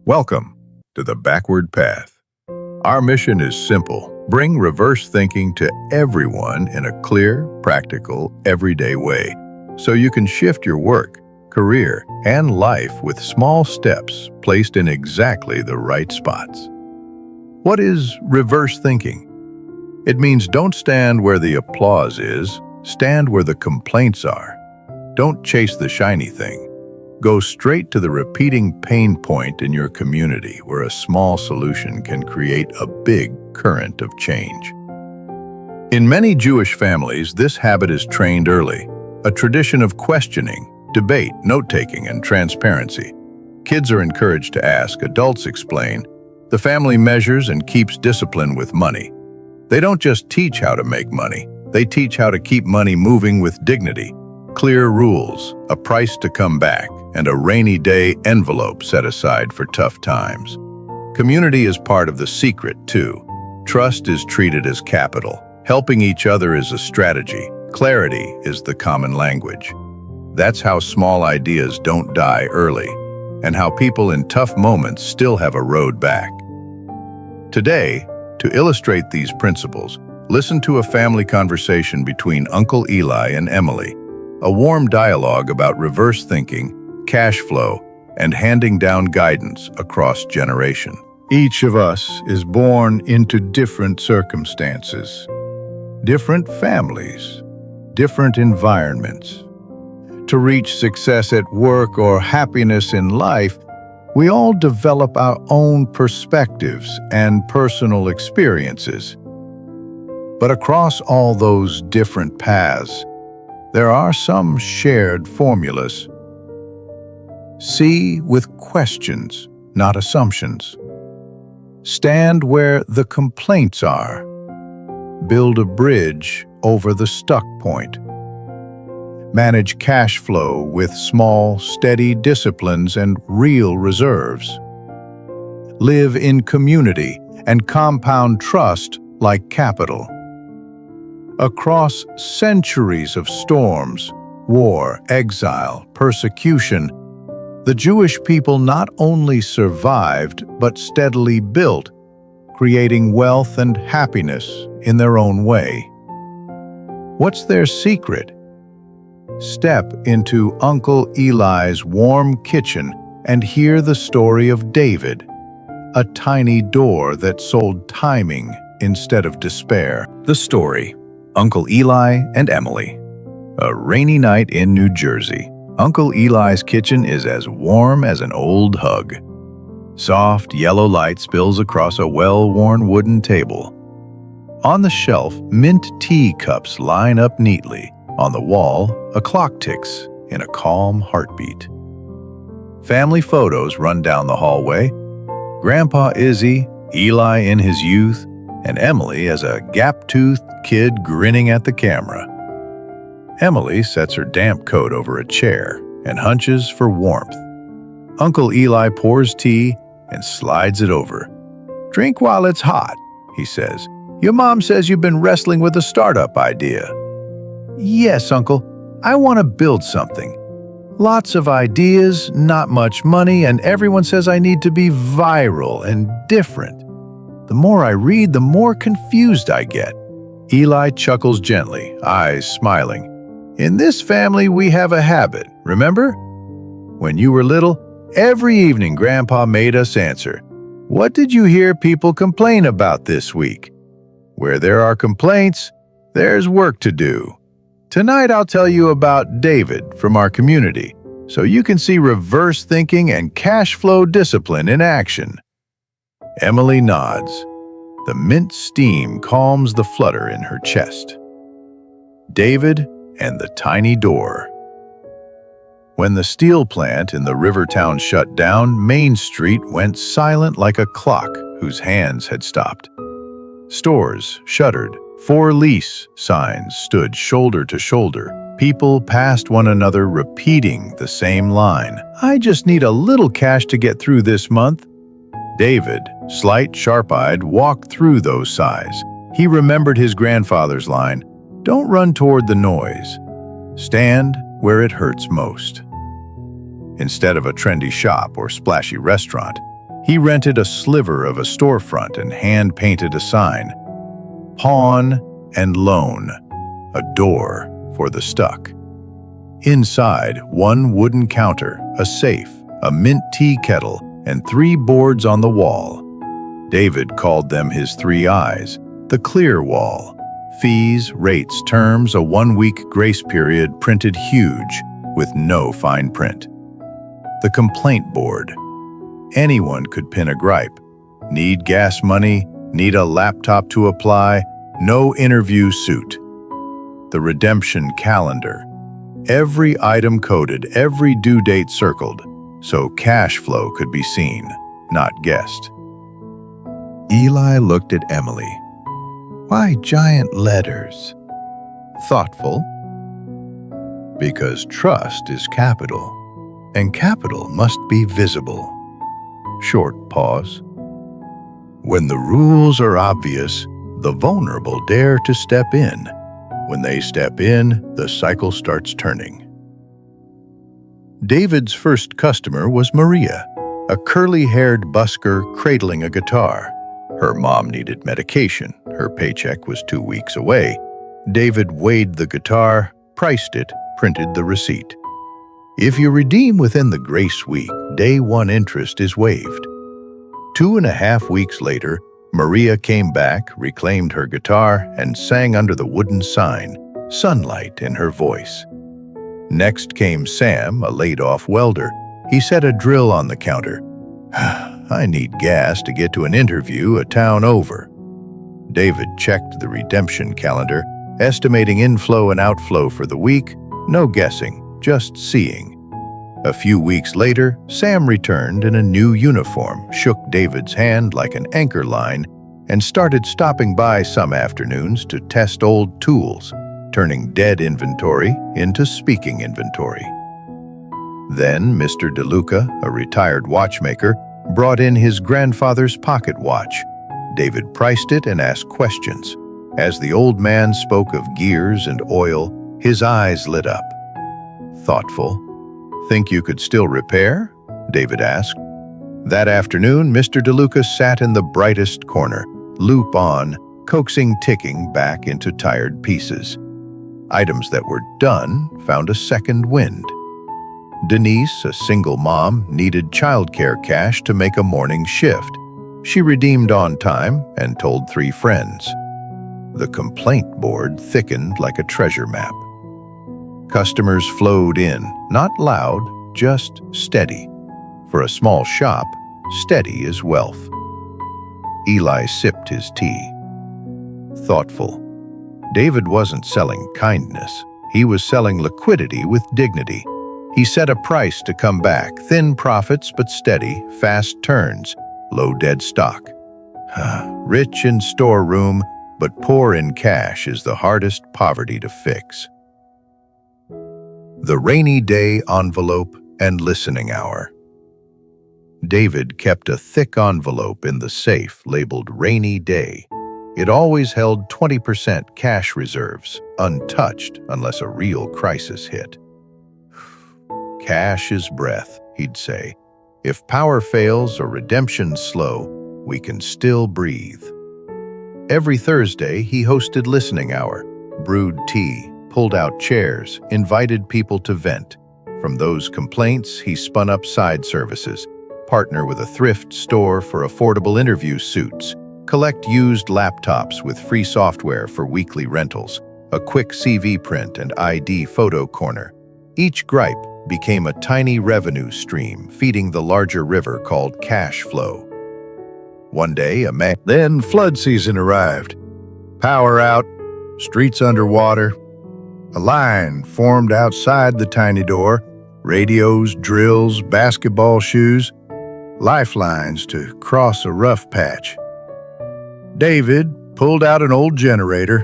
Welcome to the Backward Path. Our mission is simple. Bring reverse thinking to everyone in a clear, practical, everyday way, so you can shift your work, career, and life with small steps placed in exactly the right spots. What is reverse thinking? It means don't stand where the applause is, stand where the complaints are. Don't chase the shiny thing. Go straight to the repeating pain point in your community where a small solution can create a big current of change. In many Jewish families, this habit is trained early, a tradition of questioning, debate, note-taking, and transparency. Kids are encouraged to ask, adults explain. The family measures and keeps discipline with money. They don't just teach how to make money, they teach how to keep money moving with dignity. Clear rules, a price to come back, and a rainy day envelope set aside for tough times. Community is part of the secret, too. Trust is treated as capital. Helping each other is a strategy. Clarity is the common language. That's how small ideas don't die early, and how people in tough moments still have a road back. Today, to illustrate these principles, listen to a family conversation between Uncle Eli and Emily. A warm dialogue about reverse thinking, cash flow, and handing down guidance across generations. Each of us is born into different circumstances, different families, different environments. To reach success at work or happiness in life, we all develop our own perspectives and personal experiences. But across all those different paths, there are some shared formulas. See with questions, not assumptions. Stand where the complaints are. Build a bridge over the stuck point. Manage cash flow with small, steady disciplines and real reserves. Live in community and compound trust like capital. Across centuries of storms, war, exile, persecution, the Jewish people not only survived but steadily built, creating wealth and happiness in their own way. What's their secret? Step into Uncle Eli's warm kitchen and hear the story of David, a tiny door that sold timing instead of despair. The story: Uncle Eli and Emily. A rainy night in New Jersey. Uncle Eli's kitchen is as warm as an old hug. Soft yellow light spills across a well-worn wooden table. On the shelf, mint tea cups line up neatly. On the wall, a clock ticks in a calm heartbeat. Family photos run down the hallway. Grandpa Izzy, Eli in his youth, and Emily as a gap-toothed kid grinning at the camera. Emily sets her damp coat over a chair and hunches for warmth. Uncle Eli pours tea and slides it over. "Drink while it's hot," he says. "Your mom says you've been wrestling with a startup idea." "Yes, Uncle. I want to build something. Lots of ideas, not much money, and everyone says I need to be viral and different. The more I read, the more confused I get." Eli chuckles gently, eyes smiling. "In this family, we have a habit, remember? When you were little, every evening Grandpa made us answer, 'What did you hear people complain about this week?' Where there are complaints, there's work to do. Tonight I'll tell you about David from our community, so you can see reverse thinking and cash flow discipline in action." Emily nods. The mint steam calms the flutter in her chest. David and the tiny door. When the steel plant in the river town shut down, Main Street went silent like a clock whose hands had stopped. Stores shuttered. For lease signs stood shoulder to shoulder. People passed one another repeating the same line. "I just need a little cash to get through this month." David, slight, sharp-eyed, walked through those sighs. He remembered his grandfather's line, "Don't run toward the noise. Stand where it hurts most." Instead of a trendy shop or splashy restaurant, He rented a sliver of a storefront and hand-painted a sign, "Pawn and Loan, a door for the stuck." Inside, one wooden counter, a safe, a mint tea kettle, and 3 boards on the wall. David called them his 3 eyes, the clear wall. Fees, rates, terms, a 1-week grace period printed huge with no fine print. The complaint board. Anyone could pin a gripe. Need gas money, need a laptop to apply, no interview suit. The redemption calendar. Every item coded, every due date circled, so cash flow could be seen, not guessed. Eli looked at Emily. "Why giant letters?" "Thoughtful." "Because trust is capital, and capital must be visible." Short pause. "When the rules are obvious, the vulnerable dare to step in. When they step in, the cycle starts turning." David's first customer was Maria, a curly-haired busker cradling a guitar. Her mom needed medication. Her paycheck was 2 weeks away. David weighed the guitar, priced it, printed the receipt. If you redeem within the grace week, day 1 interest is waived. 2.5 weeks later, Maria came back, reclaimed her guitar, and sang under the wooden sign, sunlight in her voice. Next came Sam, a laid-off welder. He set a drill on the counter. "I need gas to get to an interview a town over." David checked the redemption calendar, estimating inflow and outflow for the week, no guessing, just seeing. A few weeks later, Sam returned in a new uniform, shook David's hand like an anchor line, and started stopping by some afternoons to test old tools, turning dead inventory into speaking inventory. Then Mr. DeLuca, a retired watchmaker, brought in his grandfather's pocket watch. David priced it and asked questions. As the old man spoke of gears and oil, his eyes lit up. Thoughtful. "Think you could still repair?" David asked. That afternoon, Mr. DeLuca sat in the brightest corner, loop on, coaxing ticking back into tired pieces. Items that were done found a second wind. Denise, a single mom, needed childcare cash to make a morning shift. She redeemed on time and told 3 friends. The complaint board thickened like a treasure map. Customers flowed in, not loud, just steady. For a small shop, steady is wealth. Eli sipped his tea. Thoughtful. David wasn't selling kindness. He was selling liquidity with dignity. He set a price to come back, thin profits but steady, fast turns, low dead stock. Rich in storeroom, but poor in cash is the hardest poverty to fix. The rainy day envelope and listening hour. David kept a thick envelope in the safe labeled Rainy Day. It always held 20% cash reserves, untouched unless a real crisis hit. "Cash is breath," he'd say. "If power fails or redemption's slow, we can still breathe." Every Thursday, he hosted listening hour, brewed tea, pulled out chairs, invited people to vent. From those complaints, he spun up side services, partner with a thrift store for affordable interview suits, collect used laptops with free software for weekly rentals, a quick CV print and ID photo corner. Each gripe became a tiny revenue stream feeding the larger river called cash flow. One day, Then flood season arrived. Power out, streets underwater. A line formed outside the tiny door, radios, drills, basketball shoes, lifelines to cross a rough patch. David pulled out an old generator,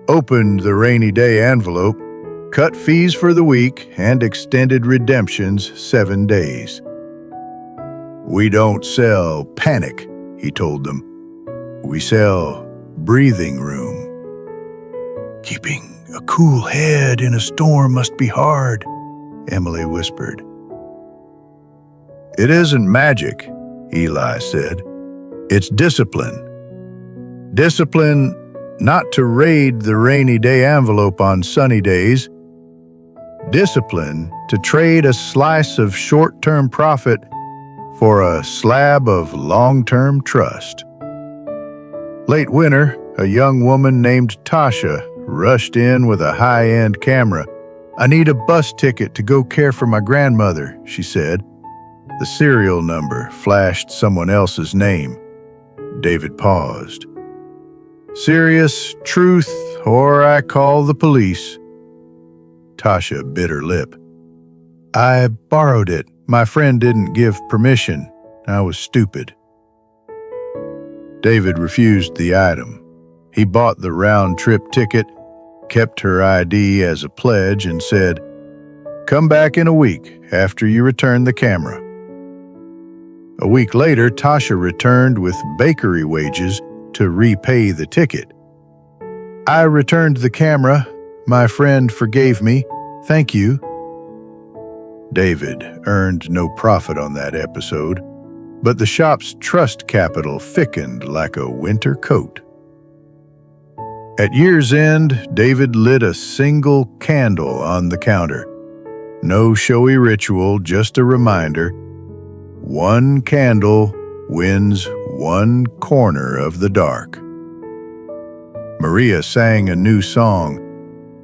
opened the rainy day envelope, cut fees for the week, and extended redemptions 7 days. "We don't sell panic," he told them. "We sell breathing room." "Keeping a cool head in a storm must be hard," Emily whispered. "It isn't magic," Eli said. It's discipline. Discipline not to raid the rainy day envelope on sunny days. Discipline to trade a slice of short-term profit for a slab of long-term trust. Late winter, a young woman named Tasha rushed in with a high-end camera. I need a bus ticket to go care for my grandmother, she said. The serial number flashed someone else's name. David paused. Serious, truth, or I call the police. Tasha bit her lip. I borrowed it. My friend didn't give permission. I was stupid. David refused the item. He bought the round-trip ticket, kept her ID as a pledge, and said, "Come back in a week after you return the camera." A week later, Tasha returned with bakery wages to repay the ticket. I returned the camera. My friend forgave me. Thank you. David earned no profit on that episode, but the shop's trust capital thickened like a winter coat. At year's end, David lit a single candle on the counter. No showy ritual, just a reminder. One candle wins one corner of the dark. Maria sang a new song.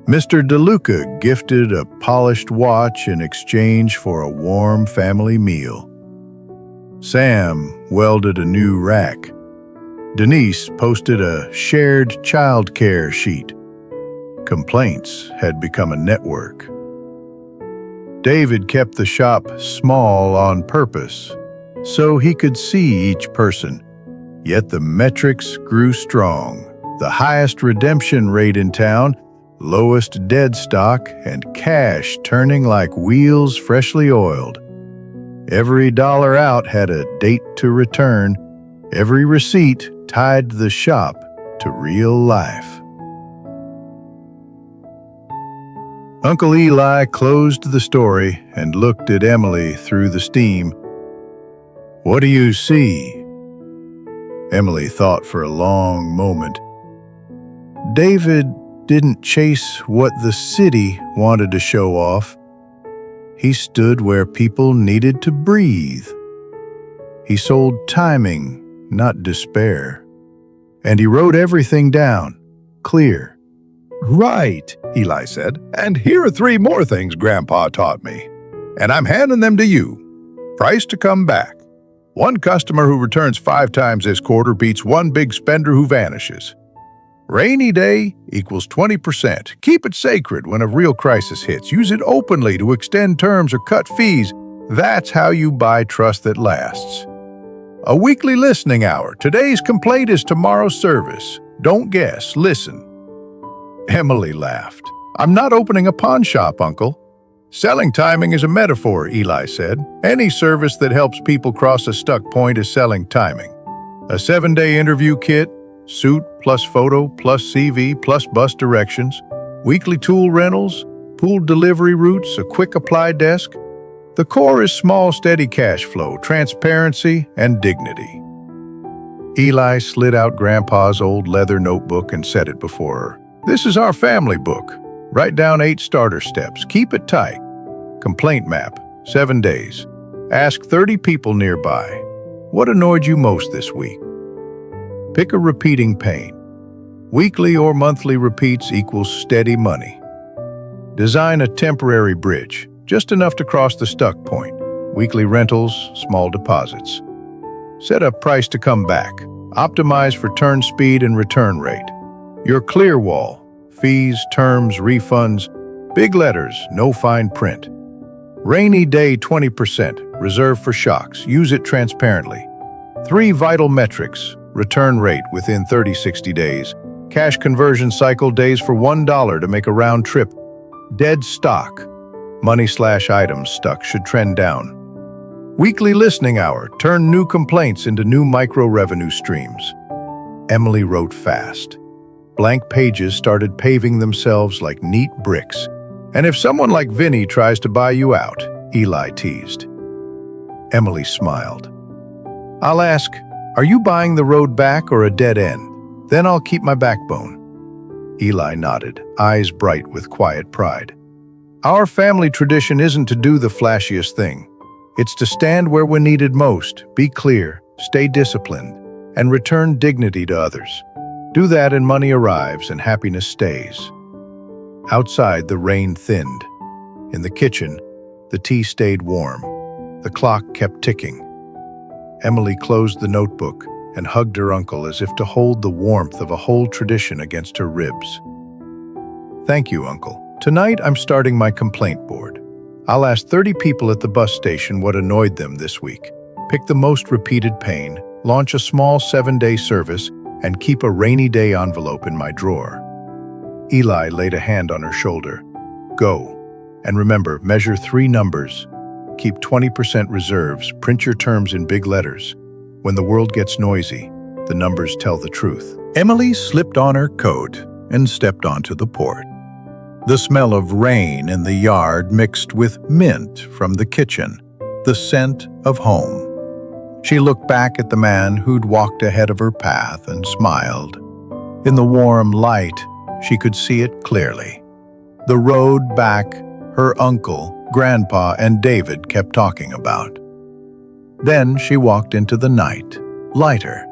Mr. DeLuca gifted a polished watch in exchange for a warm family meal. Sam welded a new rack. Denise posted a shared childcare sheet. Complaints had become a network. David kept the shop small on purpose, so he could see each person. Yet the metrics grew strong. The highest redemption rate in town, lowest dead stock, and cash turning like wheels freshly oiled. Every dollar out had a date to return. Every receipt tied the shop to real life. Uncle Eli closed the story and looked at Emily through the steam. What do you see? Emily thought for a long moment. David didn't chase what the city wanted to show off. He stood where people needed to breathe. He sold timing, not despair. And he wrote everything down, clear. Right, Eli said, and here are 3 more things Grandpa taught me. And I'm handing them to you. Price to come back. One customer who returns 5 times this quarter beats one big spender who vanishes. Rainy day equals 20%. Keep it sacred when a real crisis hits. Use it openly to extend terms or cut fees. That's how you buy trust that lasts. A weekly listening hour. Today's complaint is tomorrow's service. Don't guess, listen. Emily laughed. I'm not opening a pawn shop, Uncle. Selling timing is a metaphor, Eli said. Any service that helps people cross a stuck point is selling timing. A 7-day interview kit, suit plus photo plus CV plus bus directions, weekly tool rentals, pooled delivery routes, a quick apply desk. The core is small, steady cash flow, transparency, and dignity. Eli slid out Grandpa's old leather notebook and set it before her. This is our family book. Write down 8 starter steps. Keep it tight. Complaint map, 7 days. Ask 30 people nearby. What annoyed you most this week? Pick a repeating pain. Weekly or monthly repeats equals steady money. Design a temporary bridge, just enough to cross the stuck point. Weekly rentals, small deposits. Set a price to come back. Optimize for turn speed and return rate. Your clear wall, fees, terms, refunds, big letters, no fine print. Rainy day 20%, reserved for shocks. Use it transparently. 3 vital metrics. Return rate within 30-60 days. Cash conversion cycle days for $1 to make a round trip. Dead stock. Money/items stuck should trend down. Weekly listening hour. Turn new complaints into new micro-revenue streams. Emily wrote fast. Blank pages started paving themselves like neat bricks. And if someone like Vinny tries to buy you out, Eli teased. Emily smiled. I'll ask, "Are you buying the road back or a dead end?" Then I'll keep my backbone. Eli nodded, eyes bright with quiet pride. Our family tradition isn't to do the flashiest thing. It's to stand where we're needed most, be clear, stay disciplined, and return dignity to others. Do that and money arrives and happiness stays. Outside, the rain thinned. In the kitchen, the tea stayed warm. The clock kept ticking. Emily closed the notebook and hugged her uncle as if to hold the warmth of a whole tradition against her ribs. "Thank you, Uncle. Tonight I'm starting my complaint board. I'll ask 30 people at the bus station what annoyed them this week. Pick the most repeated pain, launch a small 7-day service, and keep a rainy day envelope in my drawer." Eli laid a hand on her shoulder. "Go. And remember, measure 3 numbers. Keep 20% reserves, print your terms in big letters. When the world gets noisy, the numbers tell the truth." Emily slipped on her coat and stepped onto the porch. The smell of rain in the yard mixed with mint from the kitchen, the scent of home. She looked back at the man who'd walked ahead of her path and smiled. In the warm light, she could see it clearly. The road back her uncle, Grandpa, and David kept talking about. Then she walked into the night, lighter,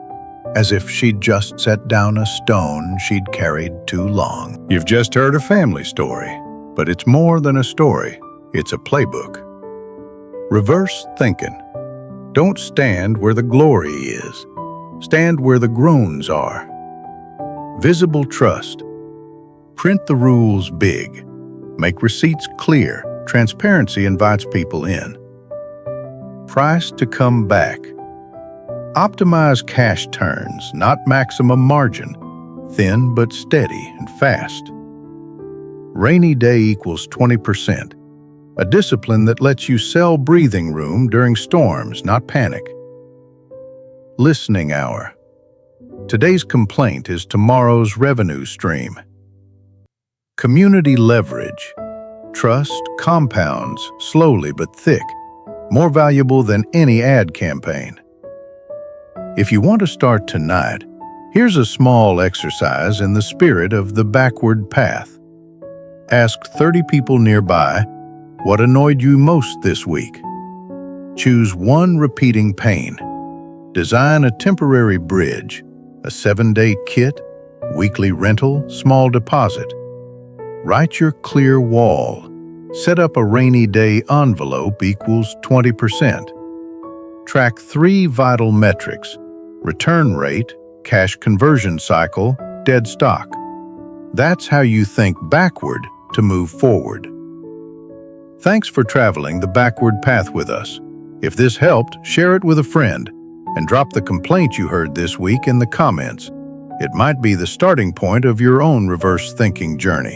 as if she'd just set down a stone she'd carried too long. You've just heard a family story, but it's more than a story. It's a playbook. Reverse thinking. Don't stand where the glory is. Stand where the groans are. Visible trust. Print the rules big. Make receipts clear. Transparency invites people in. Price to come back. Optimize cash turns, not maximum margin. Thin but steady and fast. Rainy day equals 20%. A discipline that lets you sell breathing room during storms, not panic. Listening hour. Today's complaint is tomorrow's revenue stream. Community leverage. Trust compounds slowly but thick, more valuable than any ad campaign. If you want to start tonight, here's a small exercise in the spirit of the backward path. Ask 30 people nearby, what annoyed you most this week? Choose one repeating pain. Design a temporary bridge, a 7-day kit, weekly rental, small deposit. Write your clear wall. Set up a rainy day envelope equals 20%. Track 3 vital metrics: return rate, cash conversion cycle, dead stock. That's how you think backward to move forward. Thanks for traveling the backward path with us. If this helped, share it with a friend and drop the complaint you heard this week in the comments. It might be the starting point of your own reverse thinking journey.